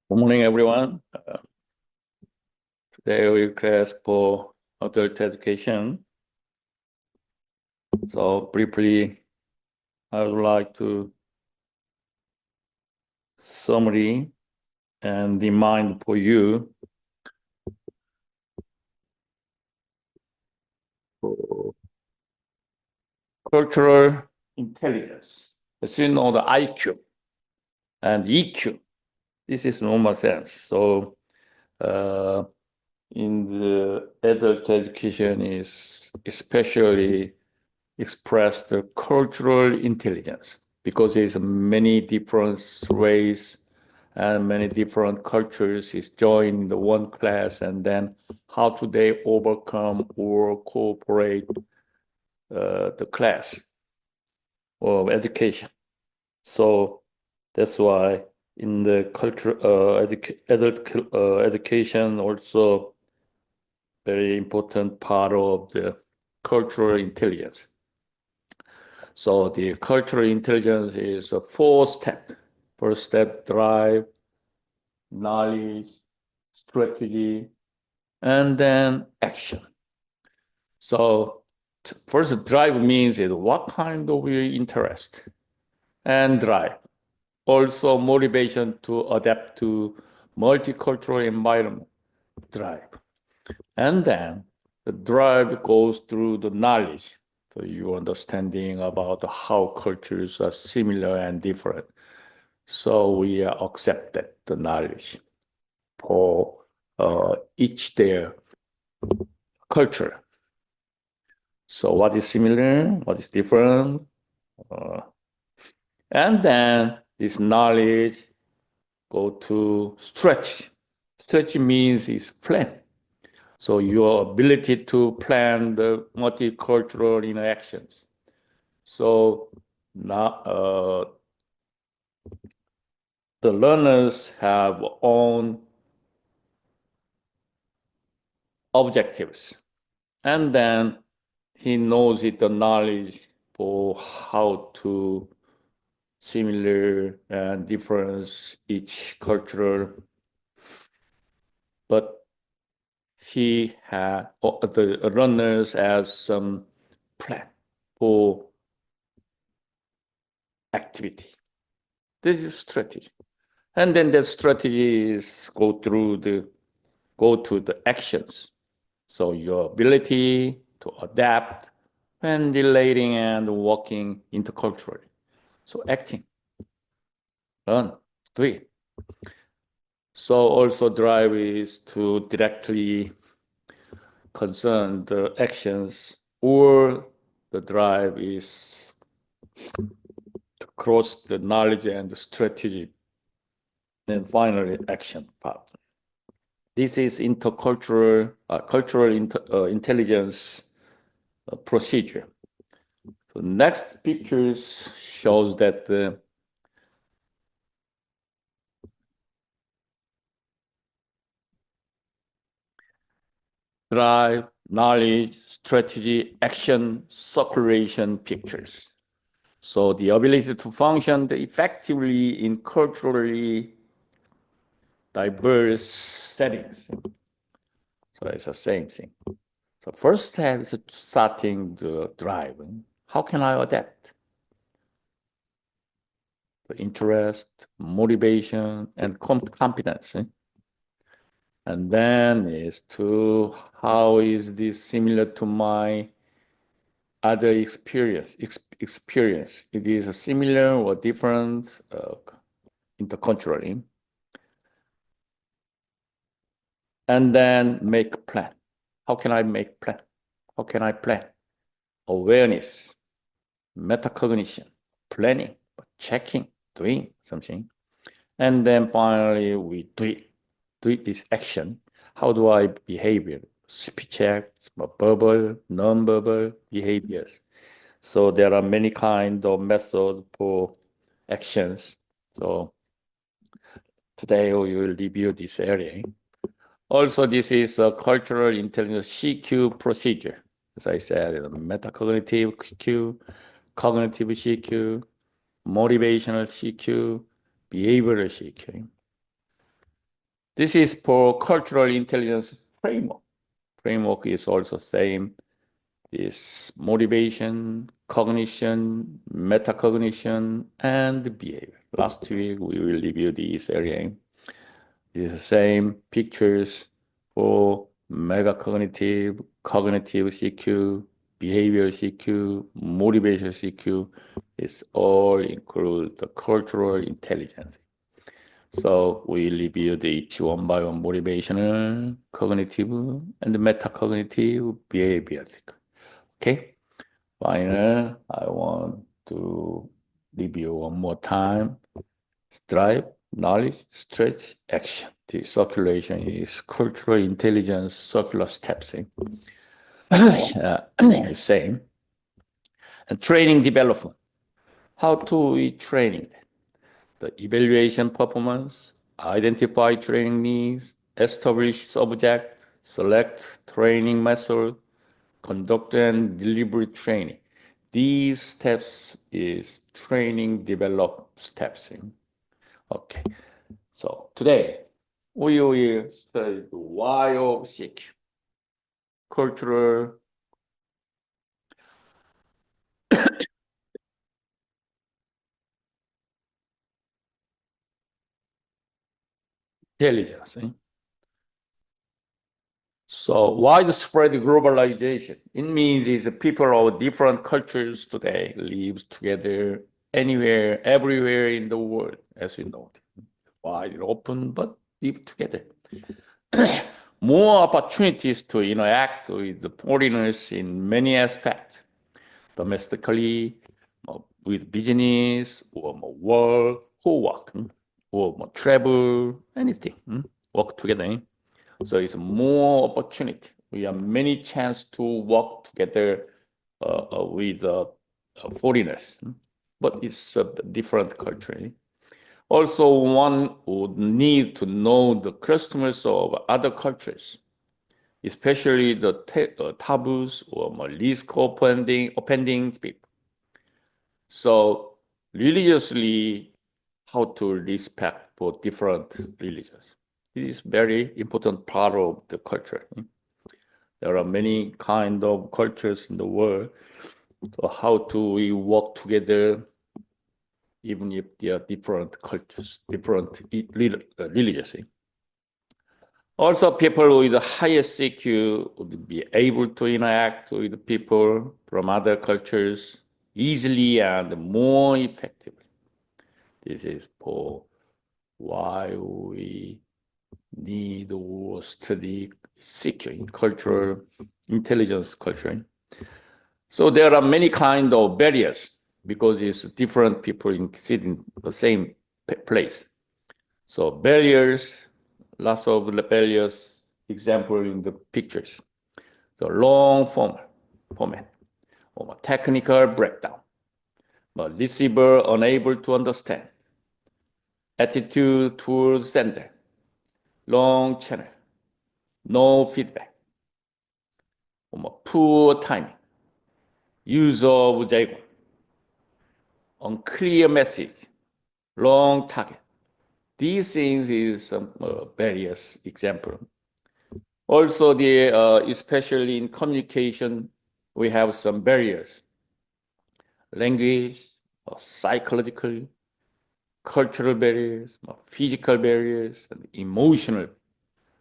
Good morning, everyone. Today we class for adult education. So briefly, I would like to summary and remind for you for cultural intelligence. As you know, the IQ and EQ. This is normal sense. So in the adult education is especially expressed the cultural intelligence because there's many different race and many different cultures is joined in the one class, and then how do they overcome or cooperate the class or education. So that's why in the adult education also very important part of the cultural intelligence. So the cultural intelligence is a 4-step. First step, drive, knowledge, strategy, and then action. So first, drive means is what kind of interest and drive. Also motivation to adapt to multicultural environment, drive. And then the drive goes through the knowledge. So you understanding about how cultures are similar and different. So we accepted the knowledge for each their culture. So what is similar, what is different? And then this knowledge go to strategy. Strategy means is plan. So your ability to plan the multicultural interactions. So now the learners have own objectives, and then he knows the knowledge for how to similar and difference each cultural, but he had the runners as some plan for activity. This is strategy. And then the strategy is go to the actions. So your ability to adapt when relating and working interculturally. So acting, learn, do it. So also drive is to directly concern the actions, or the drive is to cross the knowledge and the strategy. And finally, action part. This is intercultural, cultural intelligence procedure. So next pictures shows that the drive, knowledge, strategy, action, circulation pictures. So the ability to function effectively in culturally diverse settings. So it's the same thing. So first step is starting the drive. How can I adapt? The interest, motivation, and competence. And then is to how is this similar to my other experience? It is similar or different interculturally. And then make a plan. How can I make plan? How can I plan? Awareness, metacognition, planning, checking, doing something. And then finally, we do it. Do it is action. How do I behave? Speech acts, verbal, non-verbal behaviors. So there are many kinds of methods for actions. So today we will review this area. Also, this is a cultural intelligence CQ procedure. As I said, metacognitive CQ, cognitive CQ, motivational CQ, behavioral CQ. This is for cultural intelligence framework. Framework is also same. This motivation, cognition, metacognition, and behavior. Last week, we will review this area. It's the same pictures for megacognitive, cognitive CQ, behavior CQ, motivation CQ. It's all include the cultural intelligence. So we review each one by one: motivational, cognitive, and metacognitive, behavioral. Okay. Final, I want to review one more time. Strive, knowledge, stretch, action. The circulation is cultural intelligence circular steps. Same. And training development. How to we training? The evaluation performance, identify training needs, establish subject, select training method, conduct and deliver training. These steps is training develop steps. Okay. So today we will study the why of CQ, cultural intelligence. So widespread globalization, it means is people of different cultures today live together anywhere, everywhere in the world, as you know. Wide open, but live together. More opportunities to interact with the foreigners in many aspects, domestically, with business, or work, co-work, or travel, anything, work together. So it's more opportunity. We have many chance to work together with foreigners, but it's a different culture. Also, one would need to know the customers of other cultures, especially the taboos or least offending people. So religiously, how to respect for different religions. It is very important part of the culture. There are many kind of cultures in the world. So how do we work together, even if they are different cultures, different religions? Also, people with the highest CQ would be able to interact with people from other cultures easily and more effectively. This is for why we need to study CQ, cultural intelligence culture. So there are many kind of barriers because it's different people sitting the same place. So barriers, lots of barriers, example in the pictures. The long format, or technical breakdown, the receiver unable to understand, attitude towards sender, long channel, no feedback, poor timing, use of jargon, unclear message, long target. These things is some various example. Also, especially in communication, we have some barriers. Language, psychological, cultural barriers, physical barriers, and emotional.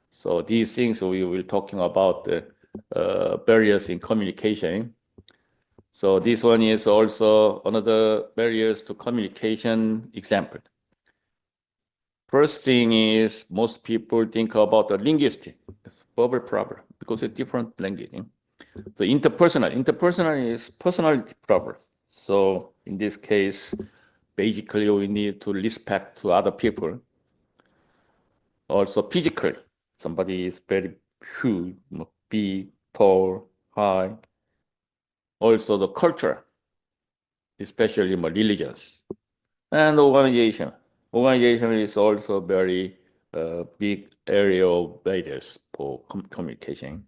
So these things we will talking about the barriers in communication. So this one is also another barriers to communication example. First thing is most people think about the linguistic verbal problem because it's different language. So interpersonal is personality problem. So in this case, basically we need to respect to other people. Also physically, somebody is very huge, big, tall, high. Also the culture, especially religions. And organization. Organization is also very big area of barriers for communication.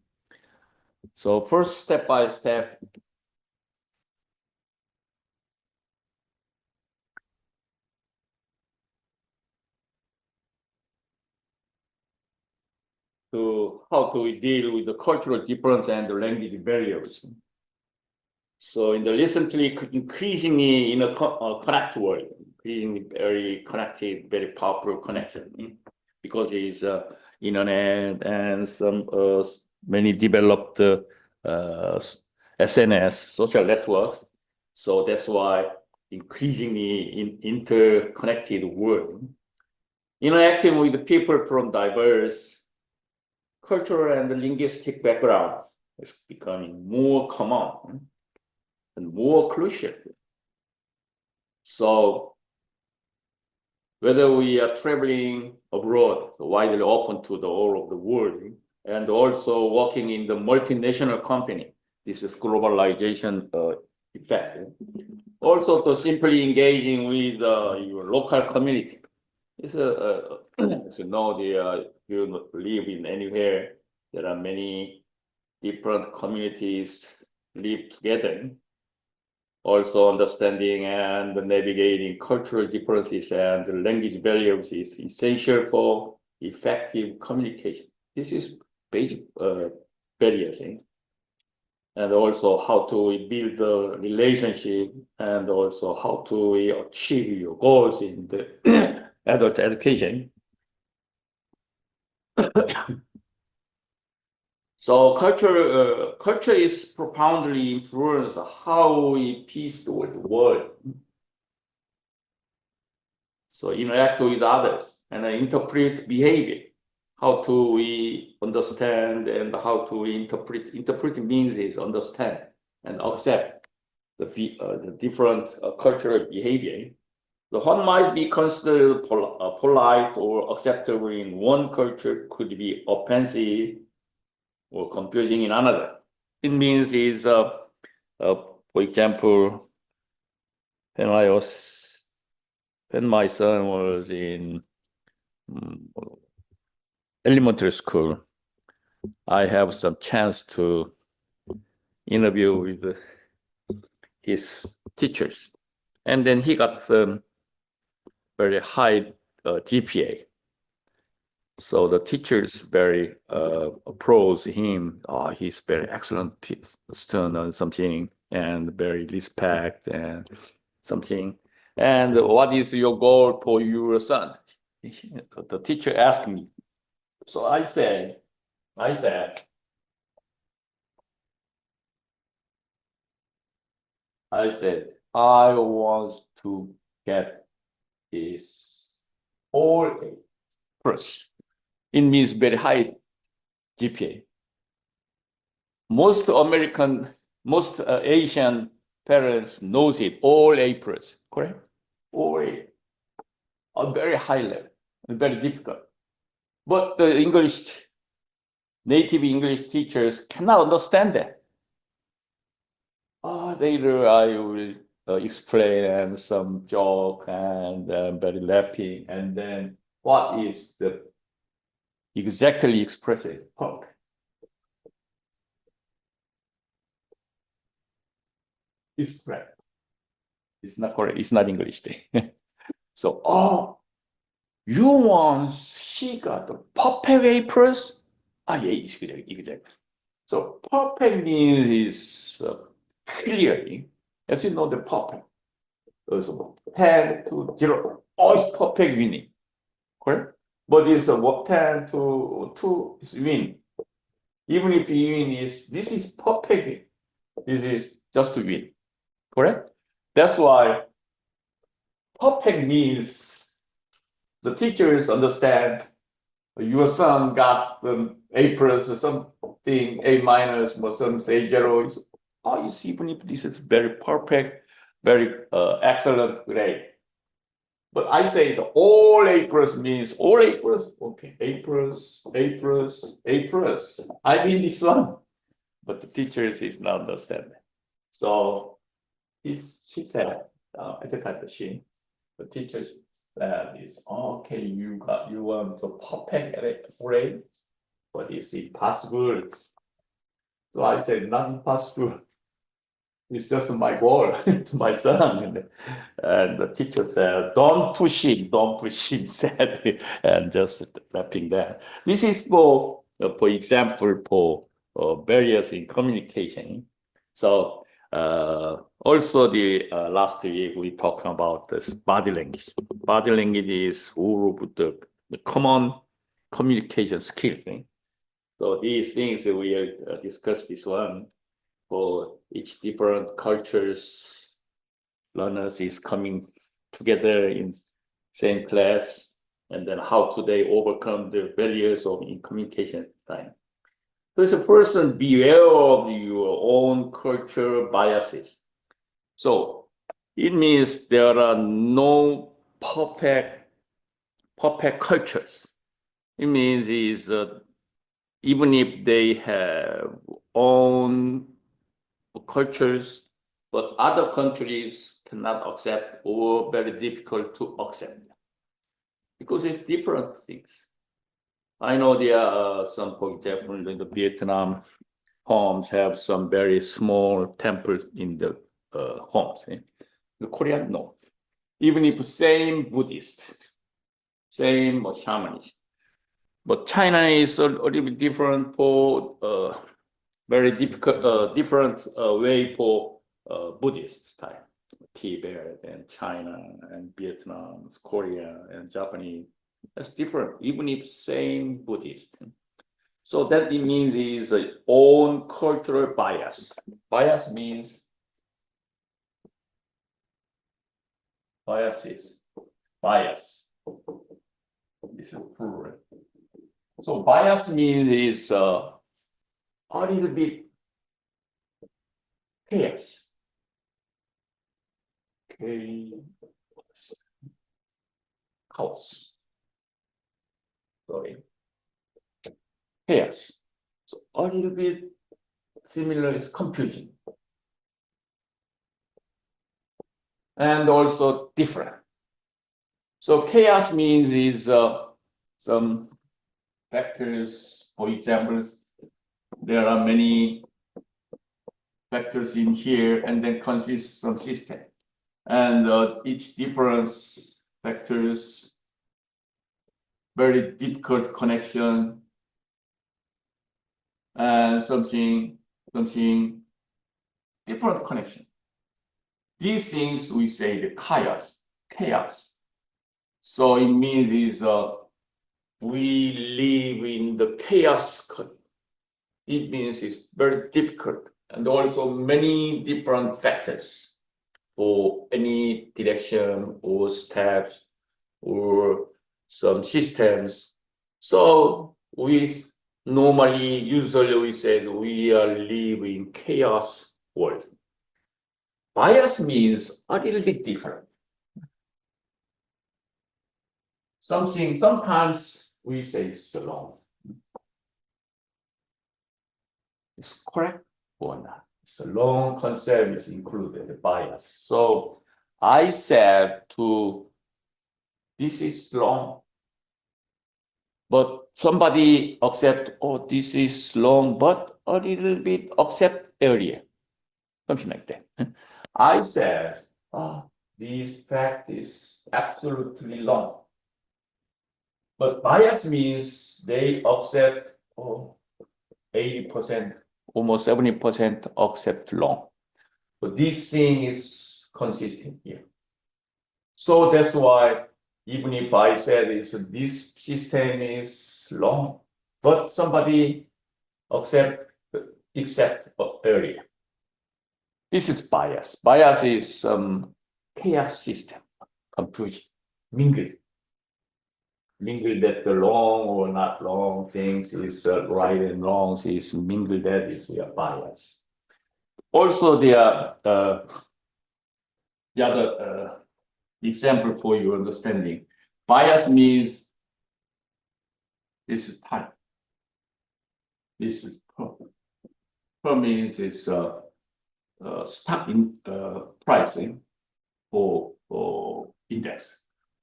So first, step by step, to how do we deal with the cultural difference and the language barriers. So in the recently increasingly in a connected world, increasingly very connected, very powerful connection, because it's internet and some many developed SNS social networks. So that's why increasingly in interconnected world, interacting with people from diverse cultural and linguistic backgrounds is becoming more common and more crucial. So whether we are traveling abroad, widely open to the all of the world, and also working in the multinational company, this is globalization effect. Also to simply engaging with your local community. It's as you know, you live in anywhere, there are many different communities live together. Also understanding and navigating cultural differences and language barriers is essential for effective communication. This is basic barriers. And also how to build the relationship and also how to achieve your goals in the adult education. So culture is profoundly influenced how we piece the world. So interact with others and interpret behavior. How do we understand and how to interpret? Interpret means is understand and accept the different cultural behavior. The one might be considered polite or acceptable in one culture could be offensive or confusing in another. It means is, for example, when my son was in elementary school, I have some chance to interview with his teachers, and then he got some very high GPA. So the teachers very approach him. Oh, he's very excellent student or something, and very respect and something. And what is your goal for your son? The teacher asked me. So I said, I want to get this all A plus. It means very high GPA. Most Asian parents knows it, all A plus, correct? All A, a very high level, and very difficult. But the native English teachers cannot understand that. Later I will explain some joke and very laughing, and then what is the exactly expressive part? It's correct. It's not correct. It's not English thing. So, she got the perfect A plus. Yeah, exactly. So perfect means is clearly, as you know, the perfect. Also 10 to 0, always perfect winning, correct? But it's 10 to 2 is win. Even if you win this is perfect. This is just to win, correct? That's why perfect means the teachers understand your son got A plus or something, A minus, or some say 0. You see, even if this is very perfect, very excellent grade. But I say it's all A plus means all A plus. Okay, A plus, A plus, A plus. I mean this one, but the teachers is not understanding. So she said, at the kind of she, the teachers said is okay. You want to perfect grade, but it's impossible. So I said not impossible. It's just my goal to my son. And the teacher said, don't push him, said, and just laughing there. This is for for example, for barriers in communication. So also the last week we talked about this body language. Body language is all of the common communication skills. So these things we discussed this one for each different cultures. Learners is coming together in same class, and then how do they overcome the barriers of in communication time. So it's a person beware of your own cultural biases. So it means there are no perfect cultures. It means is even if they have own cultures, but other countries cannot accept or very difficult to accept because it's different things. I know there are some, for example, in the Vietnam homes have some very small temples in the homes. The Korean, no. Even if same Buddhist, same shamanism. But China is a little bit different for very difficult, different way for Buddhist style. Tibet and China and Vietnam, Korea and Japanese. That's different, even if same Buddhist. So that it means is own cultural bias. Bias means biases. Bias. This is plural. So bias means is a little bit chaos. Chaos. Sorry. Chaos. So a little bit similar is confusion. And also different. So chaos means is some factors, for example, there are many factors in here and then consists some system. And each difference factors, very difficult connection, and something different connection. These things we say the chaos. So it means is we live in the chaos. It means it's very difficult and also many different factors for any direction or steps or some systems. So usually we said we are living chaos world. Bias means a little bit different. Sometimes we say it's wrong. It's correct or not. It's a long concept is included, the bias. So I said this is wrong. But somebody accept, this is wrong, but a little bit accept earlier. Something like that. I said, this fact is absolutely wrong. But bias means they accept 80%, almost 70% accept wrong. But this thing is consistent here. So that's why even if I said this system is wrong, but somebody accept earlier. This is bias. Bias is chaos system, confusion, mingle that the wrong or not wrong things is right and wrong is mingle that is we are biased. Also, the other example for your understanding, bias means this is time. This is per means it's stock in pricing or index.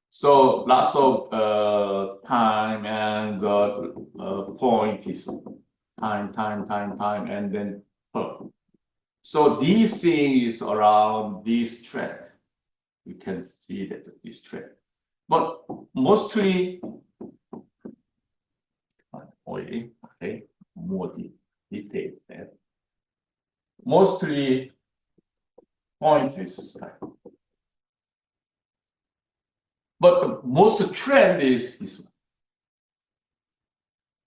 So lots of time and point is time, and then per. So this thing is around this trend. You can see that this trend, but mostly more details there. Mostly point is right. But the most trend is this one.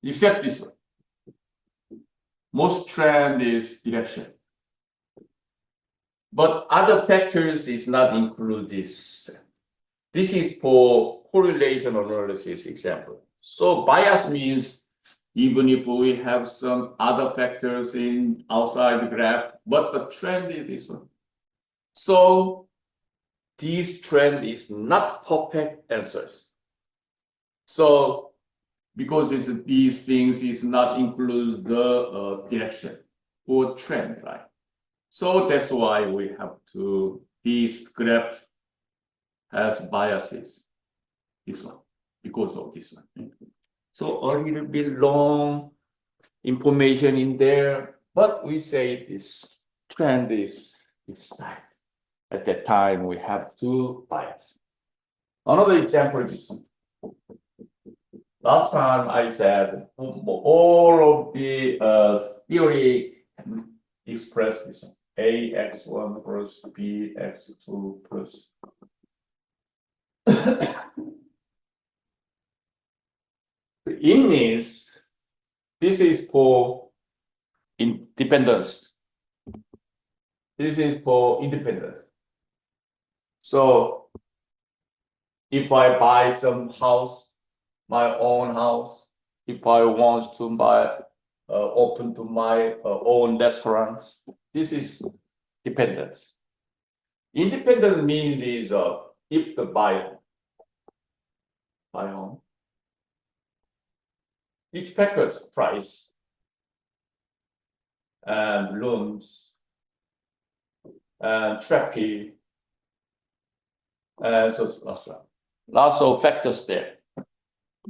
Except this one. Most trend is direction. But other factors is not include this. This is for correlation analysis example. So bias means even if we have some other factors in outside the graph, but the trend is this one. So this trend is not perfect answers. So because these things is not include the direction or trend, right? So that's why we have to, this graph has biases, this one, because of this one. So a little bit long information in there, but we say this trend is type. At that time, we have two bias. Another example is, last time I said all of the theory express this one. AX1 plus BX2 plus. In means this is for independence. This is for independence. So if I buy some house, my own house, if I want to buy, open to my own restaurants, this is dependence. Independence means is if the buy home, each factor's price and rooms and traffic and so lots of factors there.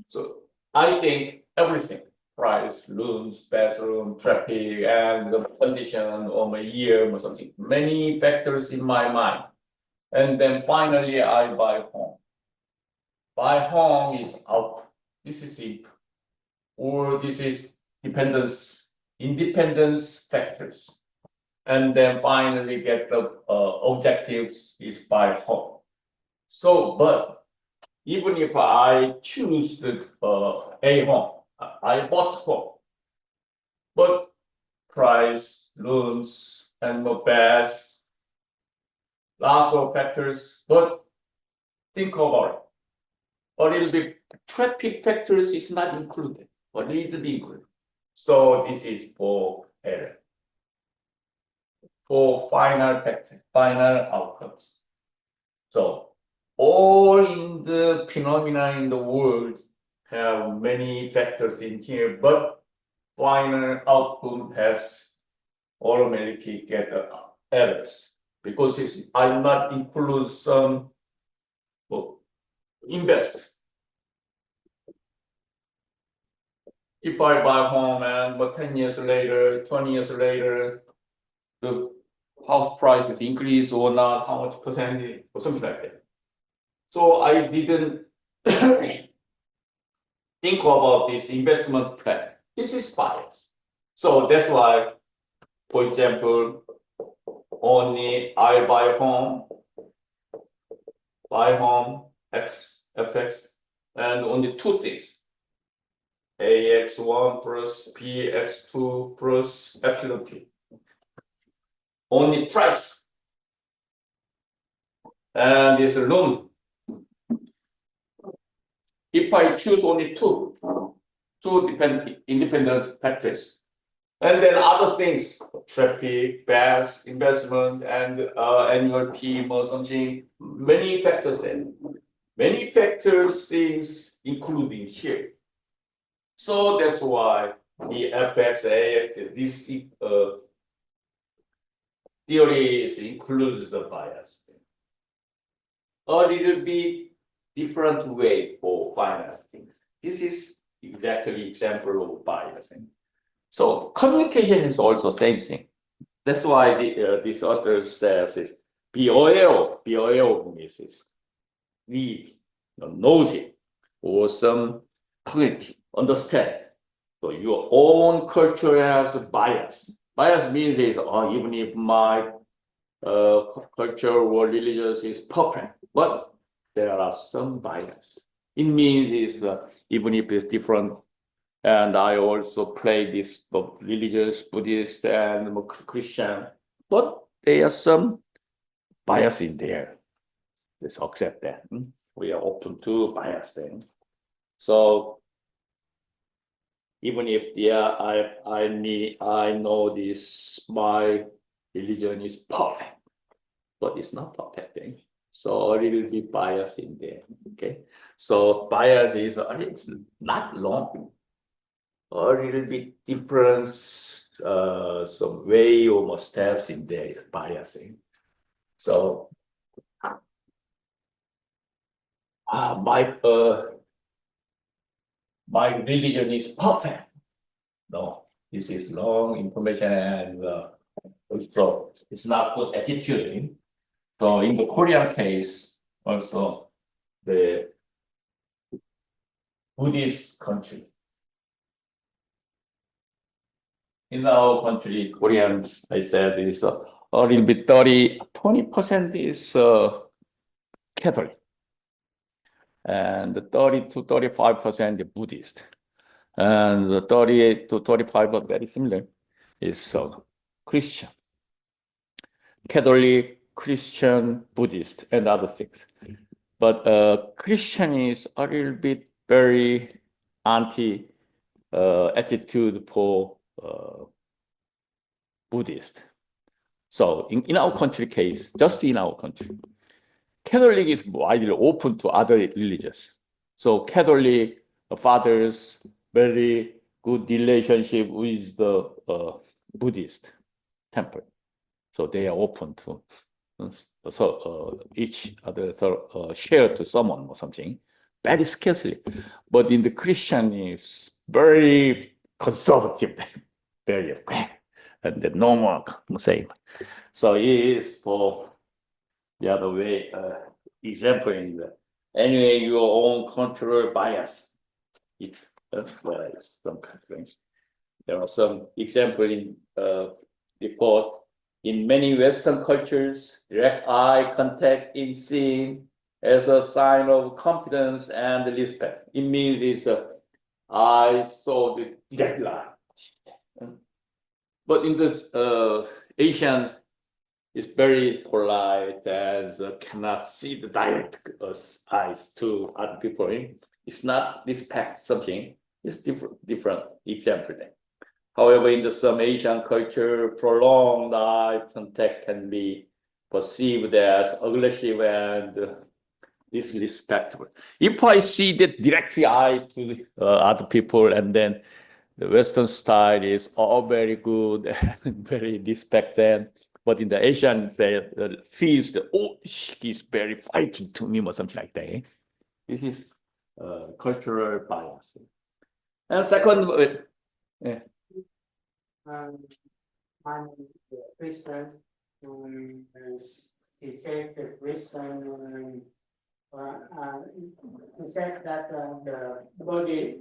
So I think everything, price, rooms, bathroom, traffic, and the condition of my year or something, many factors in my mind. And then finally I buy home. Buy home is out. This is it. Or this is independence factors. And then finally get the objectives is buy home. So, but even if I choose the A home, I bought home, but price, rooms, and the best, lots of factors, but think about it. A little bit, traffic factors is not included, a little bit included. So this is for error. For final factor, final outcomes. So all in the phenomena in the world have many factors in here, but final outcome has automatically get errors because I not include some invest. If I buy home and but 10 years later, 20 years later, the house price is increased or not, how much percentage or something like that. So I didn't think about this investment plan. This is bias. So that's why, for example, only I buy home X, FX, and only two things. AX1 plus BX2 plus epsilon T. Only price. And this room. If I choose only two independent factors, and then other things, traffic, bass, investment, and annual P or something, many factors there. Many factors things including here. So that's why the FXA, this theory includes the bias. A little bit different way for final things. This is exactly example of bias. So communication is also same thing. That's why this author says is be aware of this. Read, knows it, or some cognitive, understand. So your own culture has a bias. Bias means is even if my culture or religious is perfect, but there are some bias. It means is even if it's different, and I also play this religious, Buddhist, and Christian, but there are some bias in there. Let's accept that. We are open to bias then. So even if I know this, my religion is perfect, but it's not perfect thing. So a little bit bias in there. Okay. So bias is not wrong. A little bit difference, some way or steps in there is biasing. So my religion is perfect. No, this is wrong information, and also it's not good attitude. So in the Korean case, also the Buddhist country. In our country, Korean, I said, is a little bit 20% is Catholic, and 30 to 35% Buddhist, and the 38 to 35 are very similar, is Christian, Catholic, Christian, Buddhist, and other things. But Christian is a little bit very anti attitude for Buddhist. So in our country case, just in our country, Catholic is widely open to other religions. So Catholic fathers very good relationship with the Buddhist temple. So they are open to each other share to someone or something, very scarcely. But in the Christian is very conservative, very and the normal same. So it is for the other way, example in the anyway your own cultural bias. It some things. There are some example in report. In many Western cultures, direct eye contact is seen as a sign of confidence and respect. It means it's I saw the direct line. But in this Asian, it's very polite as cannot see the direct eyes to other people. It's not respect something. It's different example. However, in some Asian culture, prolonged eye contact can be perceived as aggressive and disrespectful. If I see that directly eye to other people, and then the Western style is all very good and very respected, but in the Asian, they feels that he's very fighting to me or something like that. This is cultural bias. And second, I'm Christian. He said that Christian. He said that the body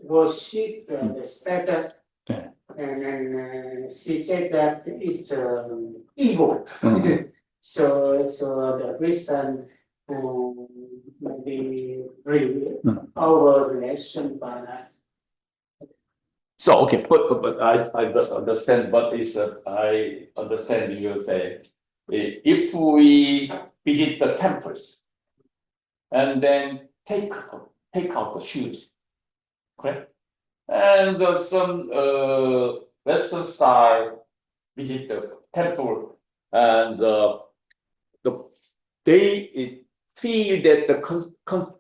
worship the status, and then she said that it's evil. So the Christian maybe really over-relation bias. So okay, but I understand. But is I understand you say if we visit the temples and then take out the shoes, correct? And some Western style visit the temple, and they feel that the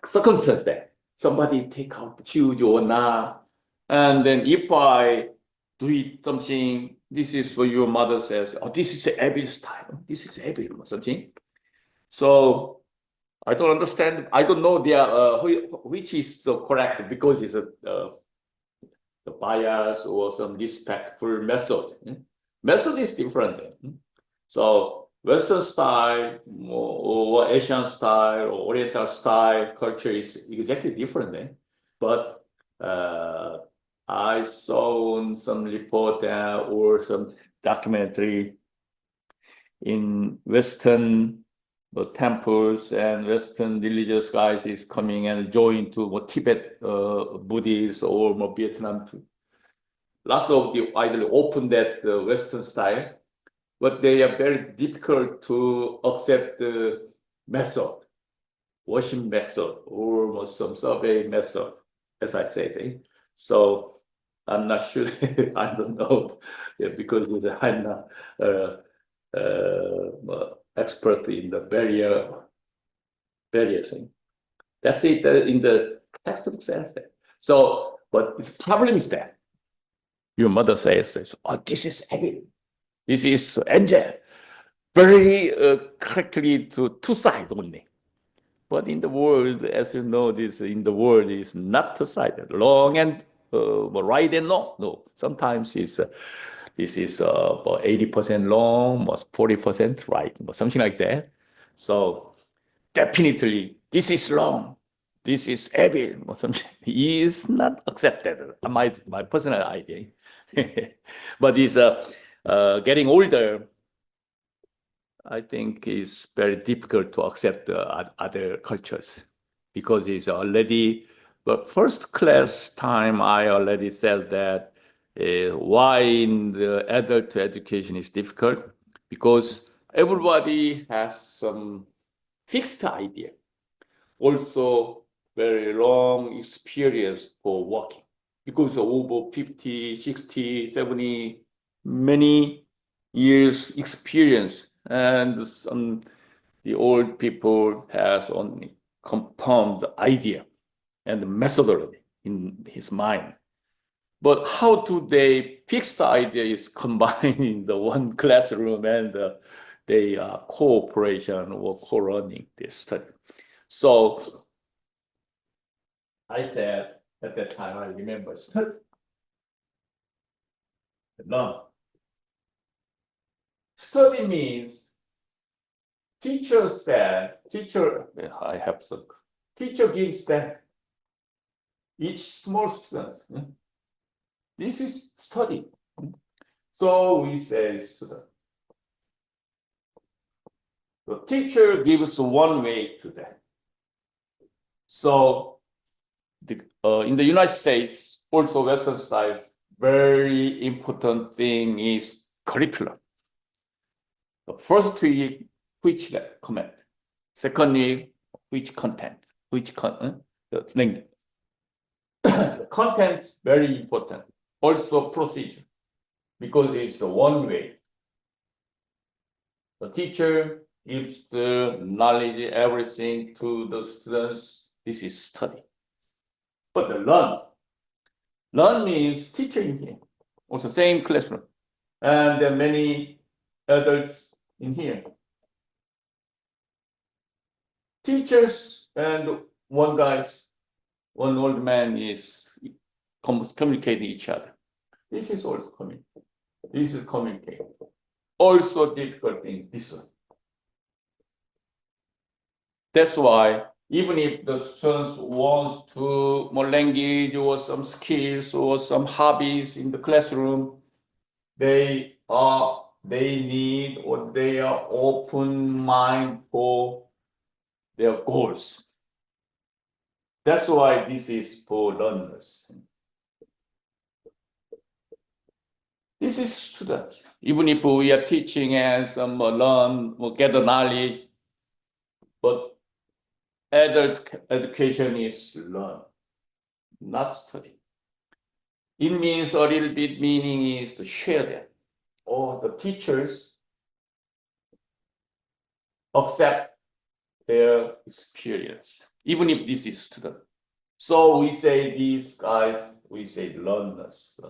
circumstance that somebody take out the shoes or not. And then if I do something, this is what your mother says, oh, this is evil style. This is evil or something. So I don't understand. I don't know which is the correct, because it's the bias or some respectful method. Method is different. So Western style or Asian style or Oriental style culture is exactly different. But I saw on some report or some documentary in Western temples and Western religious guys is coming and join to Tibet Buddhists or Vietnam too. Lots of the idol open that Western style, but they are very difficult to accept the method, worship method, or some survey method, as I said. So I'm not sure. I don't know, because I'm not expert in the barrier thing. That's it in the textbook says that. So, but its problem is that your mother says, "Oh, this is evil. This is angel." Very correctly to two sides only. But in the world, as you know, this in the world is not two-sided, long and right and long. No, sometimes it's this is about 80% long, 40% right, something like that. So definitely, this is wrong. This is evil, or something is not accepted. My personal idea. But it's getting older. I think it's very difficult to accept other cultures because it's already, but first class time I already said that why in the adult education is difficult because everybody has some fixed idea, also very long experience for working because over 50, 60, 70, many years experience and the old people has only compound idea and methodology in his mind. But how do they fix the idea is combined in the one classroom and they cooperation or co-running this study. So I said at that time, I remember study. Learn. Study means teacher said, I have some, teacher gives that each small student. This is study. So we say student. The teacher gives one way to that. So in the United States, also Western style, very important thing is curriculum. The first week, which comment. Second week, which content, language. The content very important. Also procedure, because it's a one way. The teacher gives the knowledge, everything to the students. This is study. But the learn means teacher in here, also same classroom, and there are many adults in here. Teachers and one old man is communicating each other. This is also communicating. This is communicating. Also difficult things, this one. That's why even if the students wants to more language or some skills or some hobbies in the classroom, they need or they are open mind for their goals. That's why this is for learners. This is students. Even if we are teaching and some learn or get the knowledge, but adult education is learn, not study. It means a little bit meaning is to share that. Or the teachers accept their experience, even if this is student. So we say these guys, we say learners.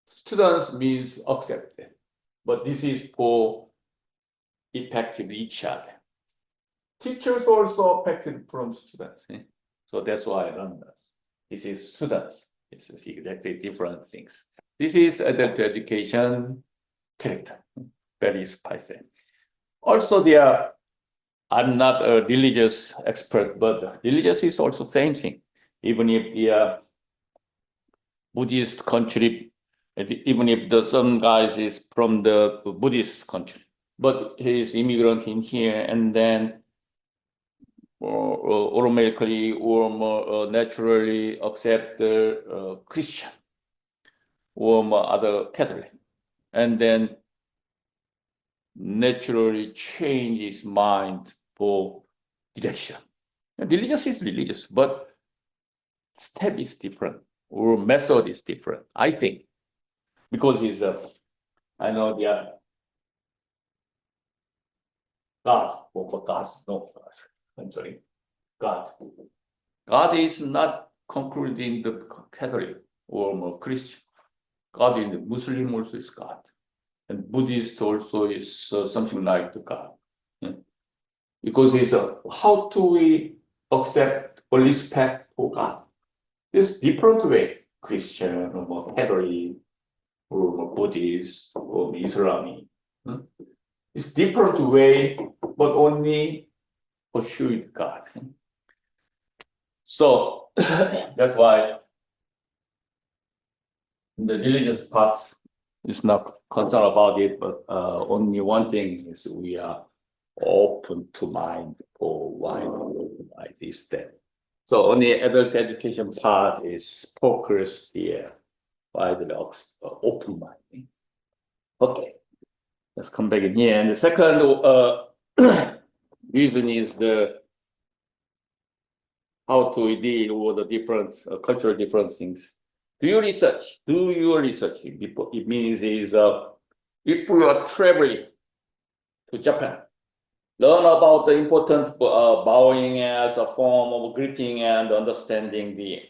Students means accepted, but this is for effective each other. Teachers also affected from students. So that's why learners. This is students. This is exactly different things. This is adult education character, very spicy. Also, I'm not a religious expert, but religious is also same thing. Even if Buddhist country, even if some guys is from the Buddhist country, but he is immigrant in here, and then automatically or more naturally accept the Christian or more other Catholic, and then naturally change his mind for direction. Religious is religious, but step is different or method is different, I think, because it's I know they are God, or God, no, God. I'm sorry, God. God is not concluded in the Catholic or more Christian. God in the Muslim also is God, and Buddhist also is something like the God. Yeah. Because it's how do we accept or respect for God? It's different way, Christian or more Catholic or more Buddhist or Islamic. It's different way, but only pursue God. So that's why the religious part is not concerned about it, but only one thing is we are open to mind for why this that. So only adult education part is focused here by the open mind. Okay, let's come back in here. And the second reason is how to deal with the different cultural different things. Do your research. It means is if you are traveling to Japan, learn about the important bowing as a form of greeting and understanding the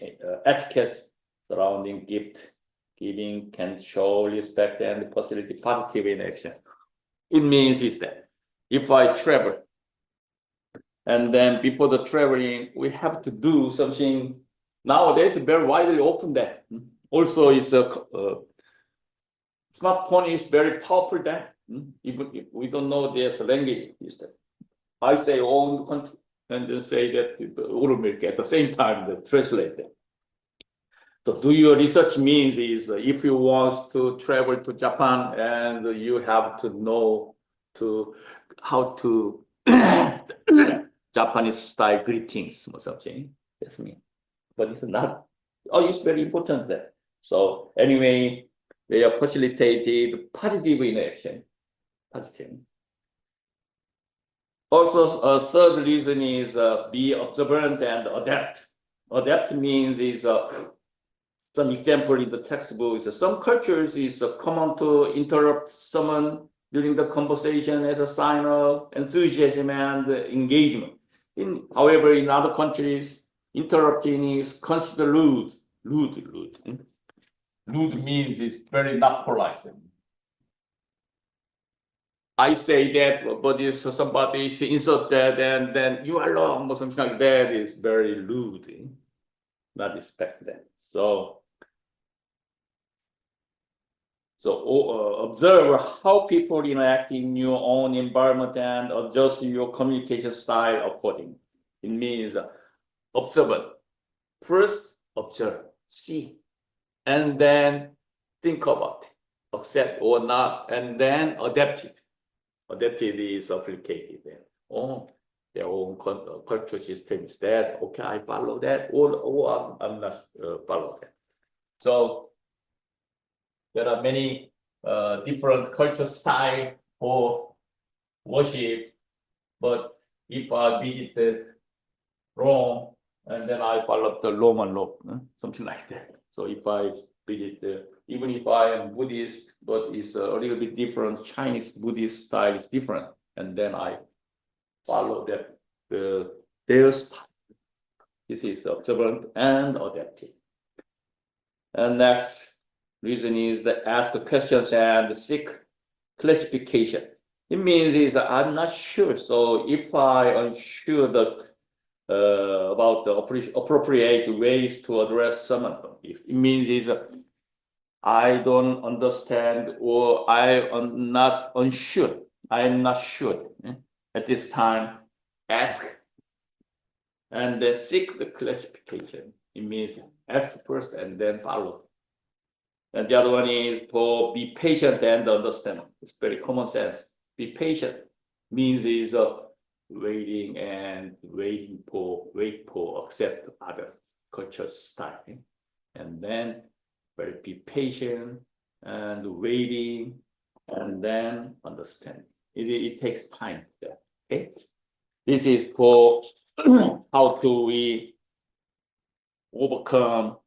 etiquette surrounding gift giving can show respect and facilitate positive in action. It means is that if I travel and then before the traveling, we have to do something. Nowadays, very widely open there. Also, it's smartphone is very powerful there. Even if we don't know there's a language, is that I say own country and then say that automatically at the same time the translate them. So do your research means is if you want to travel to Japan and you have to know how to Japanese style greetings or something. That's me. But it's not. Oh, it's very important there. So anyway, they are facilitated positive interaction. Positive. Also, a third reason is be observant and adapt. Adapt means is some example in the textbook is some cultures is common to interrupt someone during the conversation as a sign of enthusiasm and engagement. However, in other countries, interrupting is considered rude. Rude means it's very not polite. I say that, but if somebody insult that, and then you are wrong or something like that is very rude. Not respect that. So observe how people interact in your own environment and adjust your communication style accordingly. It means observe. First, observe, see, and then think about it, accept or not, and then adapt it. Adapted is applicated. Oh, their own cultural system is that. Okay, I follow that, or I'm not follow that. So there are many different culture style for worship, but if I visit Rome and then I follow the Roman law, something like that. So if I visit, even if I am Buddhist, but it's a little bit different, Chinese Buddhist style is different, and then I follow their style. This is observant and adaptive. And next reason is that ask questions and seek classification. It means is I'm not sure. So if I unsure about the appropriate ways to address someone, it means is I don't understand or I am not unsure. I am not sure at this time. Ask and then seek the classification. It means ask first and then follow. And the other one is for be patient and understand. It's very common sense. Be patient means is wait for accept other culture style. And then be patient and waiting and then understand. It takes time. Okay. This is for how do we overcome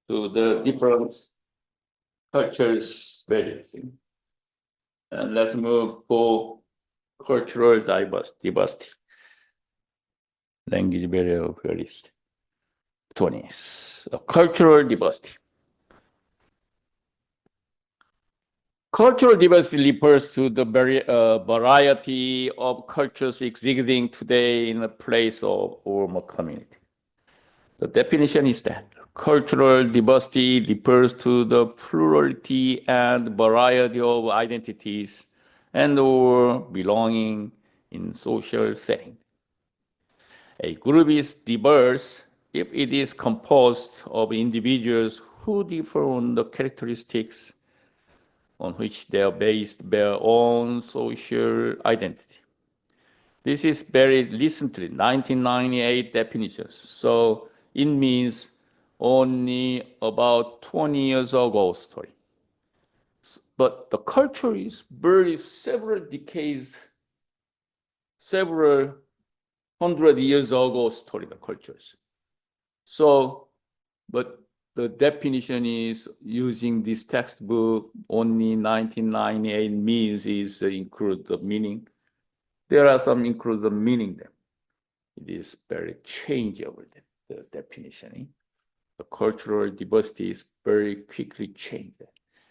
to the different cultures barriers. And let's move for cultural diversity. Language barrier varies. 20s. Cultural diversity. Cultural diversity refers to the variety of cultures existing today in a place or a community. The definition is that cultural diversity refers to the plurality and variety of identities and or belonging in social setting. A group is diverse if it is composed of individuals who differ on the characteristics on which they are based their own social identity. This is very recently, 1998 definitions. So it means only about 20 years ago story. But the culture is very several decades, several 100 years ago story, the cultures. So, but the definition is using this textbook only 1998 means is include the meaning. There are some include the meaning there. It is very changeable, the definition. The cultural diversity is very quickly changed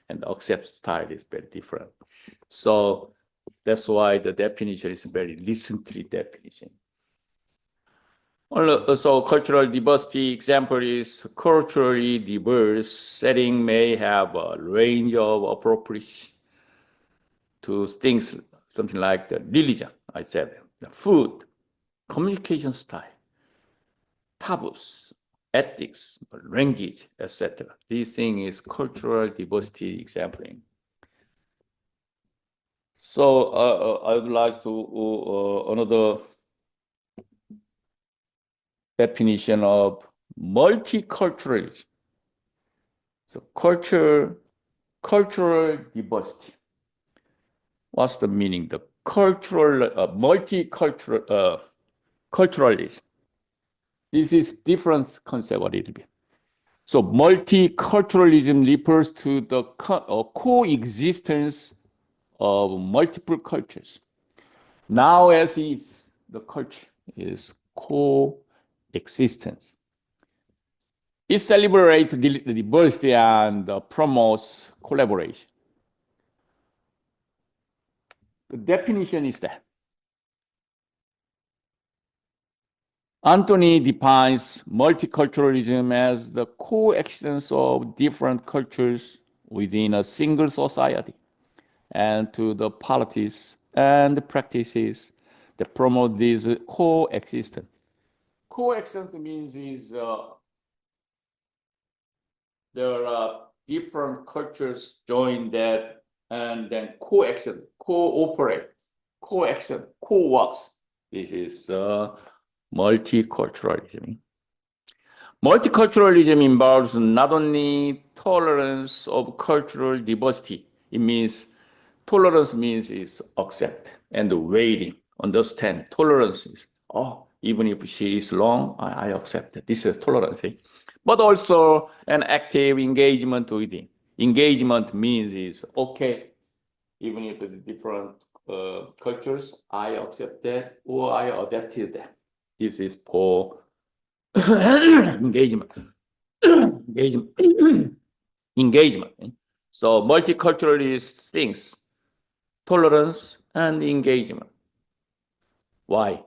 and the accept style is very different. So that's why the definition is very recently definition. So cultural diversity example is culturally diverse setting may have a range of appropriate to things, something like the religion, I said, the food, communication style, taboos, ethics, language, etc. This thing is cultural diversity exempling. So I would like to another definition of multiculturalism. So cultural diversity. What's the meaning? The cultural multicultural culturalism. This is different concept a little bit. So multiculturalism refers to the coexistence of multiple cultures. Now as is, the culture is coexistence. It celebrates the diversity and promotes collaboration. The definition is that Anthony defines multiculturalism as the coexistence of different cultures within a single society and to the policies and practices that promote this coexistence. Coexistence means is there are different cultures join that and then coexist, cooperate, coexist, co-works. This is multiculturalism. Multiculturalism involves not only tolerance of cultural diversity. It means tolerance means is accept and waiting, understand. Tolerance is, even if she is wrong, I accept it. This is tolerance. But also an active engagement within. Engagement means is, okay, even if it's different cultures, I accept that or I adapted that. This is for engagement. Engagement. So multiculturalist things, tolerance and engagement. Why?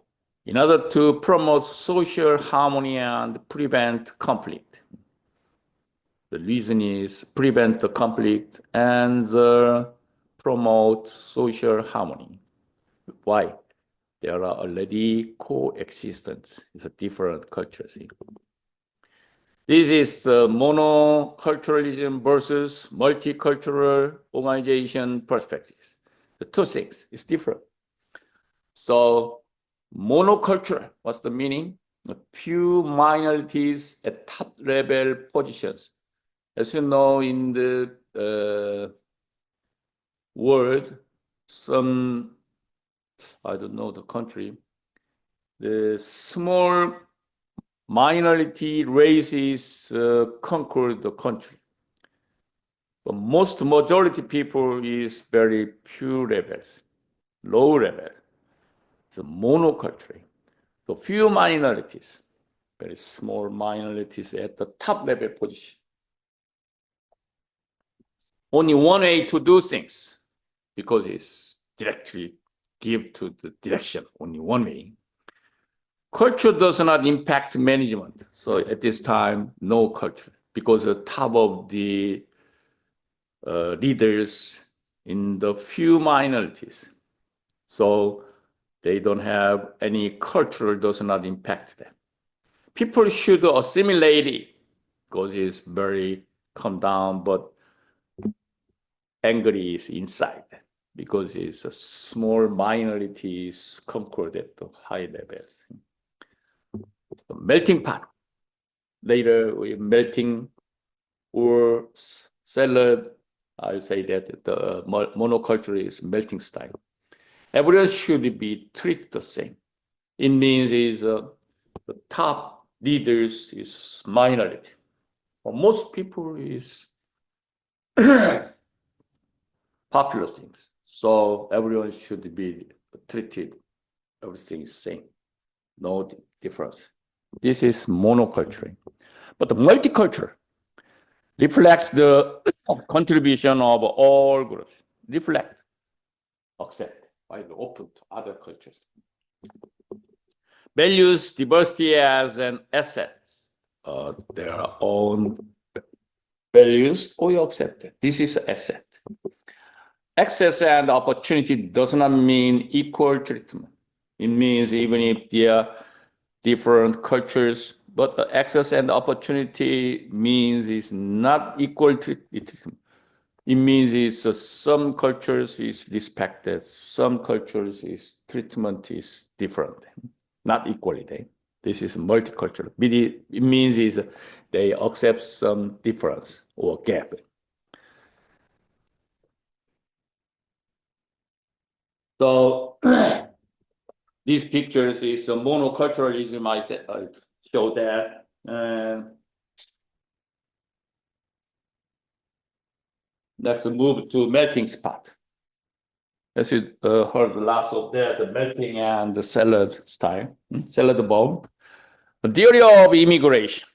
In order to promote social harmony and prevent conflict. The reason is prevent the conflict and promote social harmony. Why? There are already coexistence. It's a different cultures. This is monoculturalism versus multicultural organization perspectives. The two things is different. So monocultural, what's the meaning? A few minorities at top level positions. As you know, in the world, some, I don't know the country, the small minority races conquered the country. But most majority people is very few levels, low level. It's a monoculture. So few minorities, very small minorities at the top level position. Only one way to do things, because it's directly give to the direction, only one way. Culture does not impact management. So at this time, no culture, because the top of the leaders in the few minorities. So they don't have any culture, does not impact them. People should assimilate it because it's very calm down, but angry is inside because it's a small minorities conquered at the high levels. The melting pot. Later, we melting or salad. I'll say that the monoculture is melting style. Everyone should be treated the same. It means is the top leaders is minority. But most people is popular things. So everyone should be treated, everything is same. No difference. This is monoculture. But the multicultural reflects the contribution of all groups. Reflect, accept, by the open to other cultures. Values diversity as an asset. Their own values, we accept it. This is asset. Access and opportunity does not mean equal treatment. It means even if they are different cultures, but the access and opportunity means is not equal treatment. It means is some cultures is respected, some cultures is treatment is different, not equally. This is multicultural. It means is they accept some difference or gap. So these pictures is a monoculturalism. I show that. Let's move to melting spot. As you heard last of that, the melting and the salad style, salad bowl. The theory of immigration.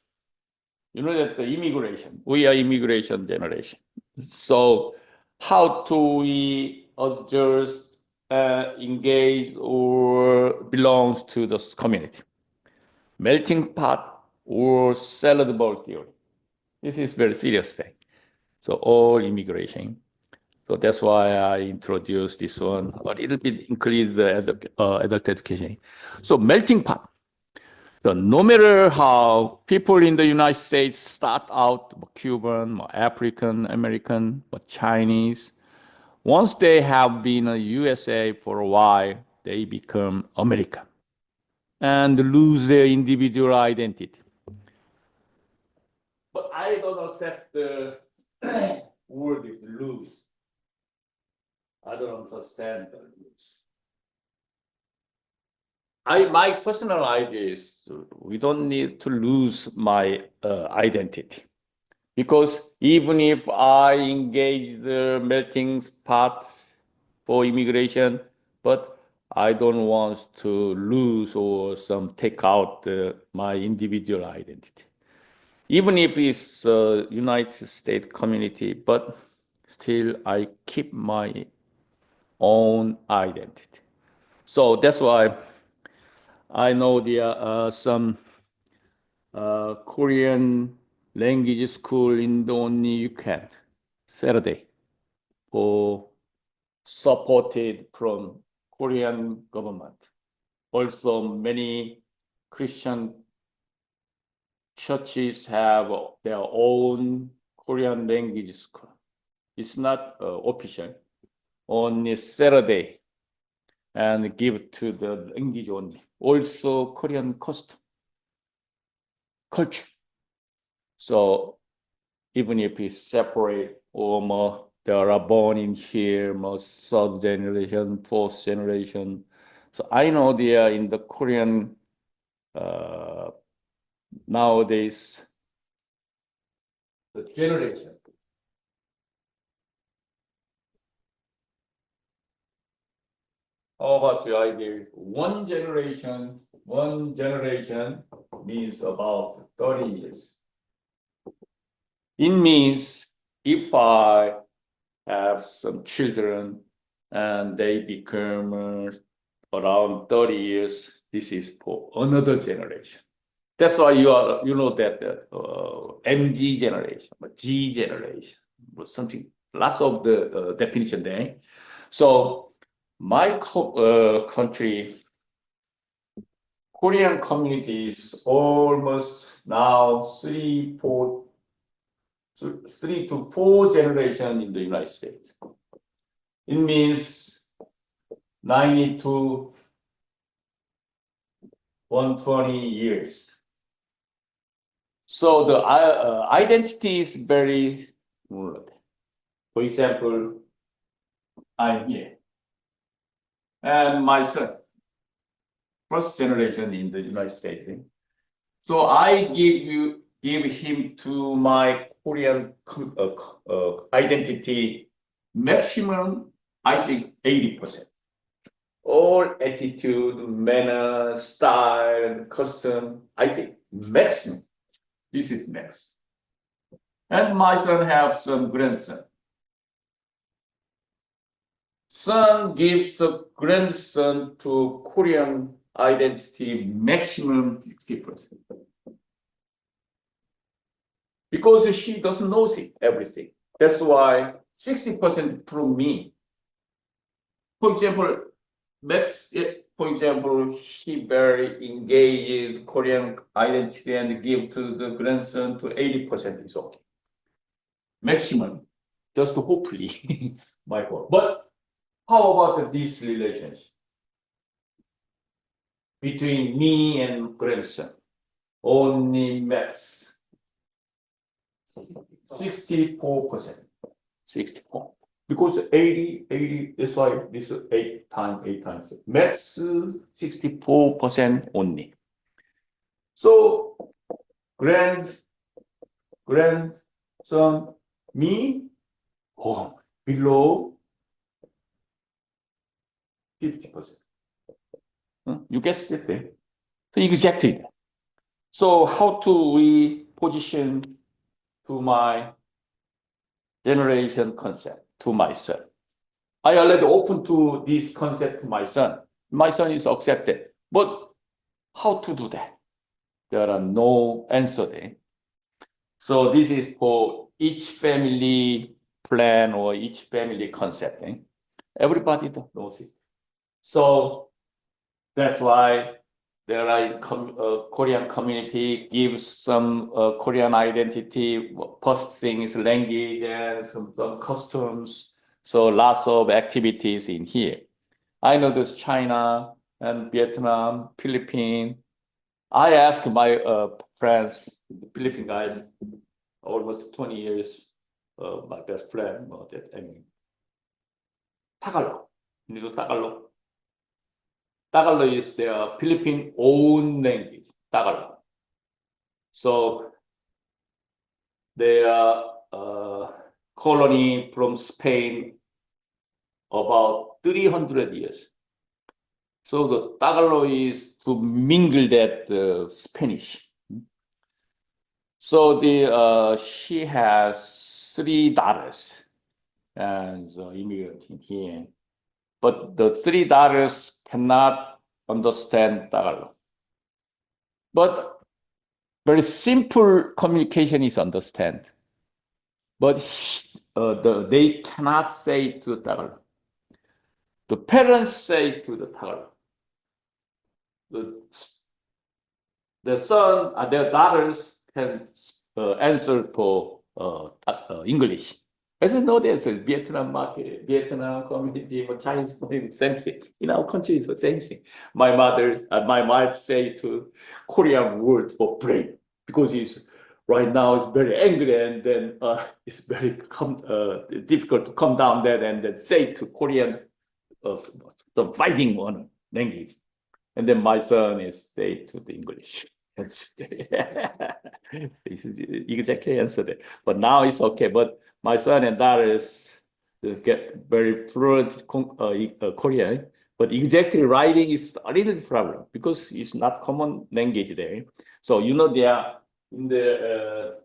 You know that the immigration, we are immigration generation. So how do we adjust, engage, or belongs to the community? Melting pot or salad bowl theory. This is very serious thing. So all immigration. So that's why I introduced this one, a little bit increase the adult education. So melting pot. So no matter how people in the United States start out Cuban, African American, but Chinese, once they have been in USA for a while, they become American and lose their individual identity. But I don't accept the word lose. I don't understand the lose. My personal idea is we don't need to lose my identity. Because even if I engage the melting pot for immigration, but I don't want to lose or take out my individual identity. Even if it's a United States community, but still I keep my own identity. So that's why I know there are some Korean language school in the only you can Saturday for supported from Korean government. Also many Christian churches have their own Korean language school. It's not official. Only Saturday and give to the language only. Also Korean custom, culture. So even if it's separate or more, they are born in here, more third generation, fourth generation. So I know they are in the Korean nowadays, the generation. How about your idea? One generation means about 30 years. It means if I have some children and they become around 30 years, this is for another generation. That's why you know that MG generation, G generation, or something, lots of the definition there. So my country, Korean community is almost now 3 to 4 generations in the United States. It means 90 to 120 years. So the identity is very, for example, I'm here. And my son, first generation in the United States. So I give him to my Korean identity maximum, I think 80%. All attitude, manner, style, custom, I think maximum. This is max. And my son has some grandson. Son gives the grandson to Korean identity maximum 60%. Because she doesn't know everything. That's why 60% from me. For example, he very engaged Korean identity and give to the grandson to 80% is okay. Maximum, just hopefully, my God. But how about this relationship between me and grandson? Only max 64%. 64. Because 80, that's why this is 8 times. Max 64% only. So grandson, me, below 50%. You guessed it there. So exactly. So how do we position to my generation concept to my son? I already open to this concept to my son. My son is accepted. But how to do that? There are no answer there. So this is for each family plan or each family concept. Everybody knows it. So that's why there are Korean community gives some Korean identity. First thing is language and some customs. So lots of activities in here. I know there's China and Vietnam, Philippines. I asked my friends, the Philippine guys, almost 20 years, my best friend, Tagalog. You know Tagalog? Tagalog is their Philippine own language, Tagalog. So they are colony from Spain about 300 years. So the Tagalog is to mingle that Spanish. So she has 3 daughters as immigrant in here. But the 3 daughters cannot understand Tagalog. But very simple communication is understand. But they cannot say to Tagalog. The parents say to the Tagalog. the son, their daughters can answer for English. I said, no, there's a Vietnam market, Vietnam community, or Chinese community, same thing. In our country, it's the same thing. My mother, my wife say to Korean word for brain, because he's right now it's very angry, and then it's very difficult to come down there and then say to Korean the fighting one language. And then my son is say to the English. This is exactly answered. But now it's okay. But my son and daughters get very fluent Korean. But exactly writing is a little problem because it's not common language there. So they are in the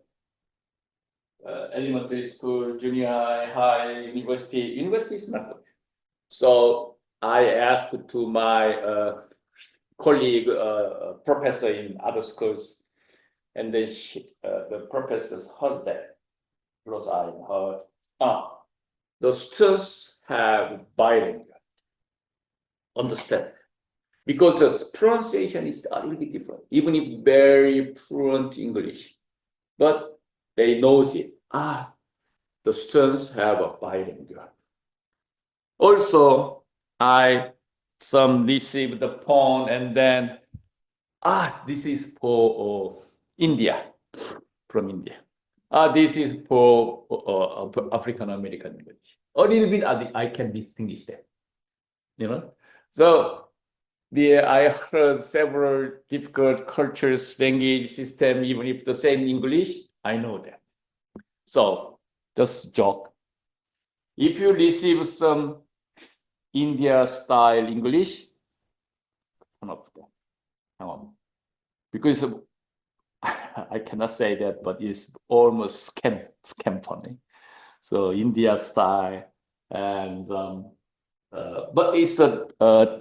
elementary school, junior high, university. University is not good. So I asked to my colleague, professor in other schools, and then the professors heard that, because I heard, the students have bilingual, understand, because the pronunciation is a little bit different, even if very fluent English, but they knows it. The students have a bilingual. Also, some received the phone, and then this is for India, from India. This is for African American English. A little bit I can distinguish that, So I heard several difficult cultures, language system, even if the same English, I know that. So just joke. If you receive some India style English, because I cannot say that, but it's almost scam funny. So India style, and but it's a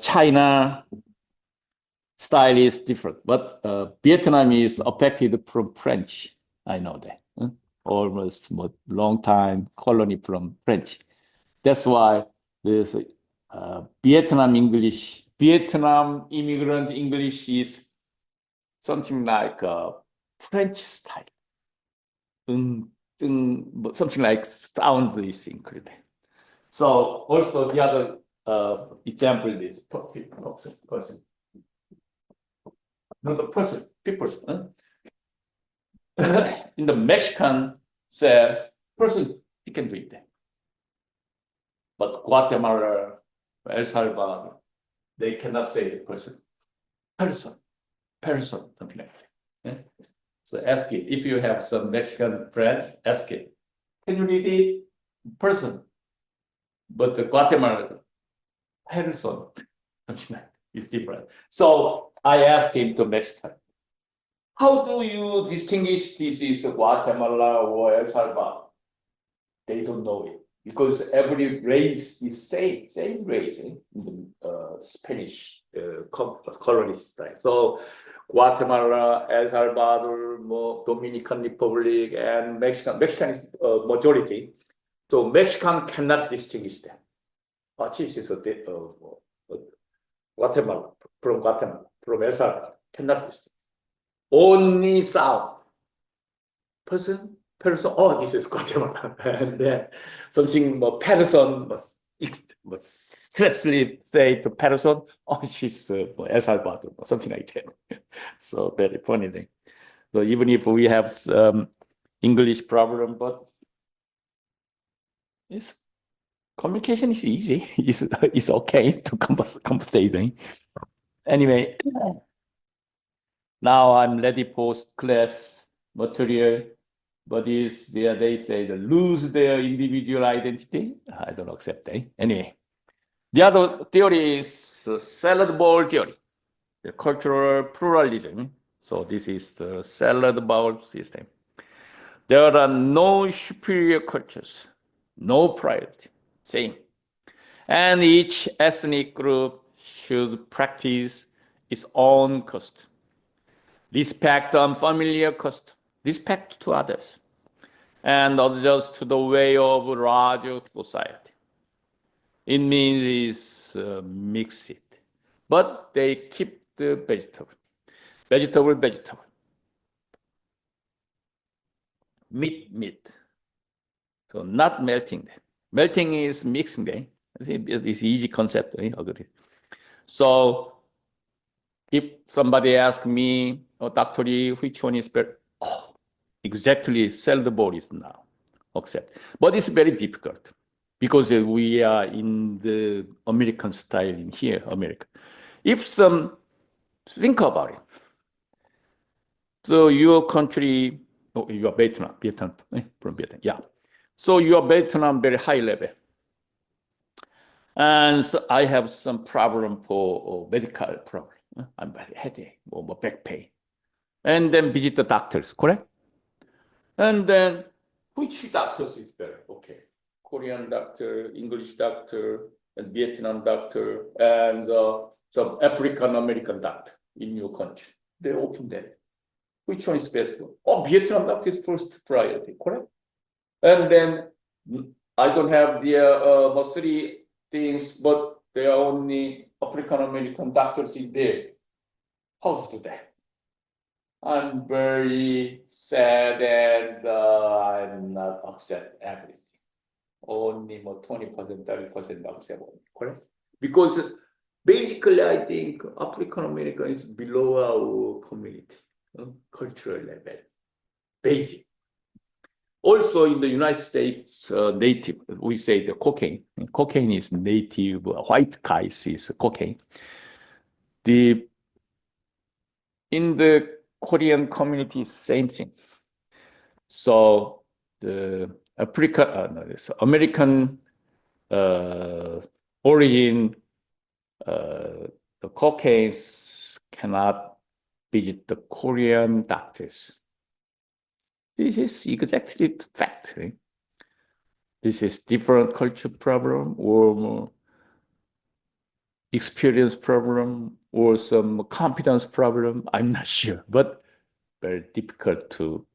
China style is different. But Vietnam is affected from French. I know that. Almost long time colony from French. That's why there's Vietnam English. Vietnam immigrant English is something like French style. Something like sound is included. So also the other example is person. No, the person, people. In the Mexican says person, he can do it. But Guatemala, El Salvador, they cannot say the person. Person, something like that. So ask it. If you have some Mexican friends, ask it. Can you read it? Person. But the Guatemala, person, something like that. It's different. So I asked him to Mexican. How do you distinguish this is Guatemala or El Salvador? They don't know it, because every race is same race in the Spanish colonist time. So Guatemala, El Salvador, Dominican Republic, and Mexican is majority. So Mexican cannot distinguish them. This is Guatemala, from El Salvador, cannot distinguish. Only sound. Person, this is Guatemala. And then something more Patterson must stressfully say to Patterson, she's El Salvador, or something like that. So very funny thing. So even if we have English problem, but communication is easy. It's okay to compensate. Anyway, now I'm ready for class material. But they say they lose their individual identity. I don't accept that. Anyway, the other theory is salad bowl theory, the cultural pluralism. So this is the salad bowl system. There are no superior cultures, no priority, same. And each ethnic group should practice its own custom. Respect unfamiliar custom, respect to others, and adjust to the way of larger society. It means mix it, but they keep the vegetable. Vegetable, vegetable. Meat. So not melting. Melting is mixing. It's easy concept. Agree. So if somebody asks me, Dr. Lee, which one is better? Oh, exactly, salad bowl is now accept. But it's very difficult because we are in the American style in here, America. If think about it. So your country, you are Vietnam, from Vietnam, yeah. So you are Vietnam very high level. And so I have some problem for medical problem. I'm very headache or back pain. And then visit the doctors, correct? And then which doctors is better? Okay. Korean doctor, English doctor, and Vietnam doctor, and some African American doctor in your country. They open there. Which one is best? Oh, Vietnam doctor is first priority, correct? And then I don't have the three things, but there are only African American doctors in there. How to do that? I'm very sad and I'm not accept everything. Only 20%, 30% accept, correct? Because basically I think African American is below our community, cultural level, basic. Also in the United States, native, we say the cocaine. Cocaine is native, white guys is cocaine. In the Korean community, same thing. So the American origin, the Caucasians cannot visit the Korean doctors. This is exactly the fact. This is different culture problem or more experience problem or some competence problem. I'm not sure, but very difficult to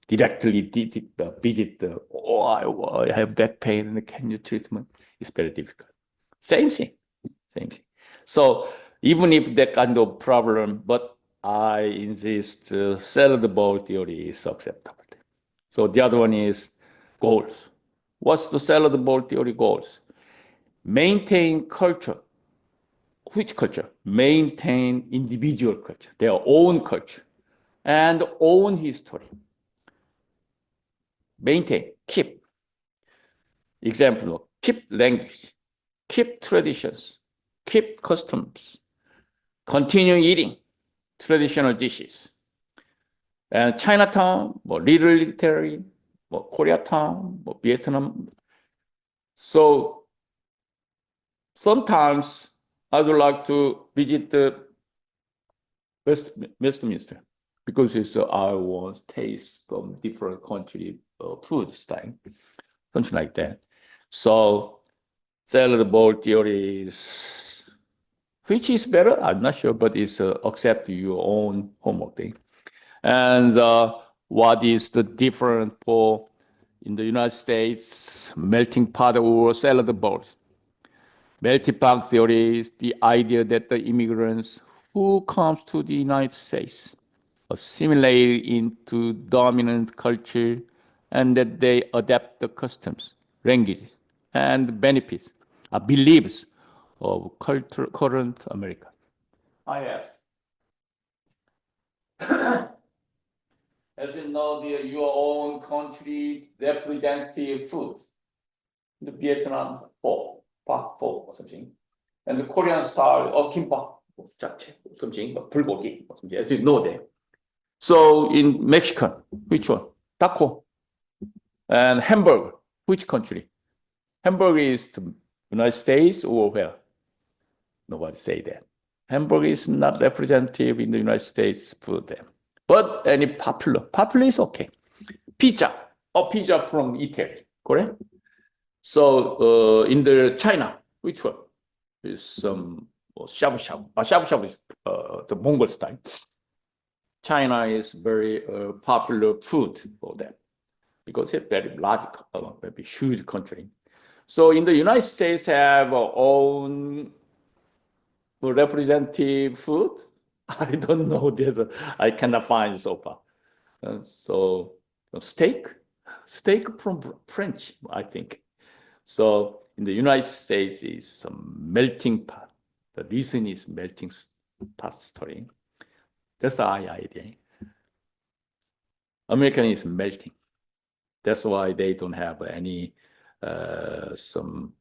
directly visit I have back pain and can you treatment? It's very difficult. Same thing. So even if that kind of problem, but I insist salad bowl theory is acceptable. So the other one is goals. What's the salad bowl theory goals? Maintain culture. Which culture? Maintain individual culture, their own culture and own history. Maintain, keep. Example, keep language, keep traditions, keep customs, continue eating traditional dishes. And Chinatown, Little Italy, Koreatown, Vietnam. So sometimes I would like to visit the Westminster because I want to taste some different country food style, something like that. So salad bowl theory is, which is better? I'm not sure, but it's accept your own homework thing. And what is the difference for in the United States melting pot or salad bowls? Melting pot theory is the idea that the immigrants who comes to the United States assimilate into dominant culture and that they adapt the customs, languages, and benefits, beliefs of current America. I ask, as you know, your own country representative food, the Vietnam pho, pak pho or something, and the Korean style of kimbap, japchae, something, bulgogi, as you know that. So in Mexican, which one? Taco. And hamburger, which country? Hamburger is the United States or where? Nobody say that. Hamburger is not representative in the United States food there. But any popular is okay. Pizza, pizza from Italy, correct? So in the China, which one? Is some shabu shabu. Shabu shabu is the Mongol style. China is very popular food for them because it's very large, very huge country. So in the United States have our own representative food, I don't know that. I cannot find so far. So steak from French, I think. So in the United States is a melting pot. The reason is melting pot story. That's the idea. American is melting. That's why they don't have any some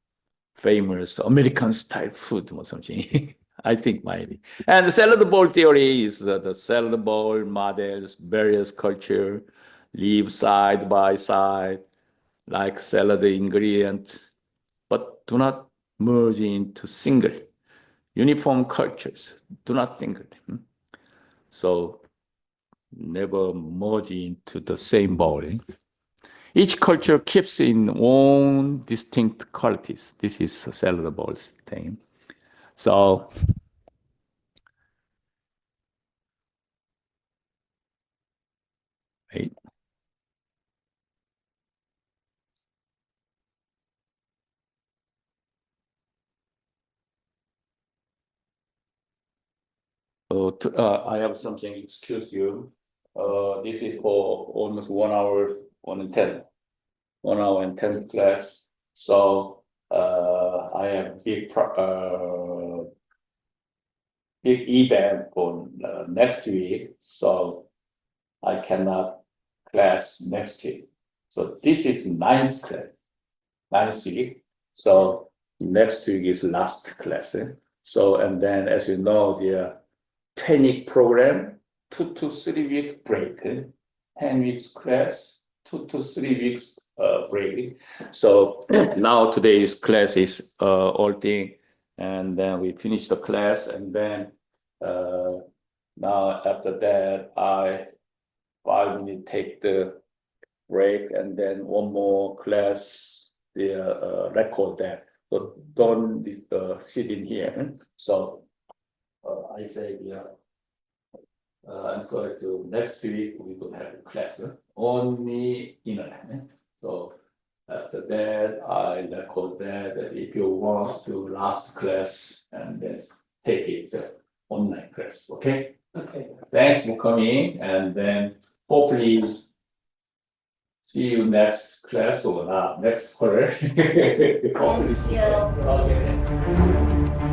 famous American style food or something. I think maybe. And the salad bowl theory is the salad bowl models various culture live side by side like salad ingredient, but do not merge into single uniform cultures. Do not single. So never merge into the same bowl. Each culture keeps in own distinct qualities. This is a salad bowl's thing. So right. I have something, excuse you. This is for almost 1 hour, 1 hour and 10 class. So I have big event for next week. So I cannot class next week. So this is ninth class, ninth week. So next week is last class. So, and then as you know, the training program, 2 to 3 weeks break, 10 weeks class, 2 to 3 weeks break. So now today's class is all thing, and then we finish the class, and then now after that I 5 minutes take the break, and then one more class, the record that. So don't sit in here. So I say, yeah. I'm sorry, to next week we don't have a class, only internet. So after that, I record that if you want to last class and then take it online class, okay? Okay. Thanks for coming, and then hopefully see you next class or not, next quarter. Hopefully see you. Okay.